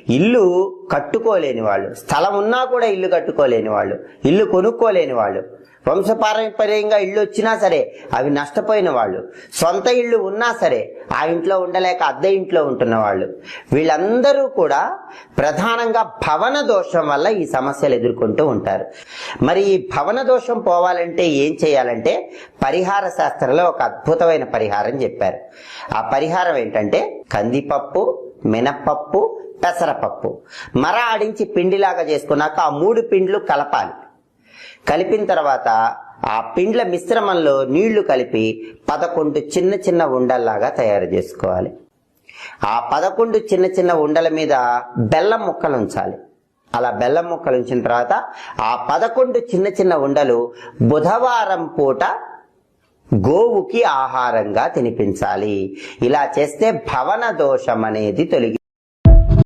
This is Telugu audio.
ఇల్లు కట్టుకోలేని వాళ్ళు, స్థలం ఉన్నా కూడా ఇల్లు కట్టుకోలేని వాళ్ళు, ఇల్లు కొనుక్కోలేని వాళ్ళు, వంశపారంపర్యంగా ఇళ్ళు వచ్చినా సరే అవి నష్టపోయిన వాళ్ళు, సొంత ఇళ్ళు ఉన్నా సరే ఆ ఇంట్లో ఉండలేక అద్దె ఇంట్లో ఉంటున్న వాళ్ళు, వీళ్ళందరూ కూడా ప్రధానంగా భవన దోషం వల్ల ఈ సమస్యలు ఎదుర్కొంటూ ఉంటారు. మరి ఈ భవన దోషం పోవాలంటే ఏం చేయాలంటే పరిహార శాస్త్రంలో ఒక అద్భుతమైన పరిహారం చెప్పారు. ఆ పరిహారం ఏంటంటే కందిపప్పు, మినప్పప్పు, పెసరపప్పు మర ఆడించి పిండిలాగా చేసుకున్నాక ఆ 3 పిండ్లు కలపాలి. కలిపిన తర్వాత ఆ పిండ్ల మిశ్రమంలో నీళ్లు కలిపి 11 చిన్న చిన్న ఉండల్లాగా తయారు చేసుకోవాలి. ఆ 11 చిన్న చిన్న ఉండల మీద బెల్లం ముక్కలు ఉంచాలి. అలా బెల్లం ముక్కలు ఉంచిన తర్వాత ఆ 11 చిన్న చిన్న ఉండలు బుధవారం పూట గోవుకి ఆహారంగా తినిపించాలి. ఇలా చేస్తే భవన దోషం అనేది తొలగి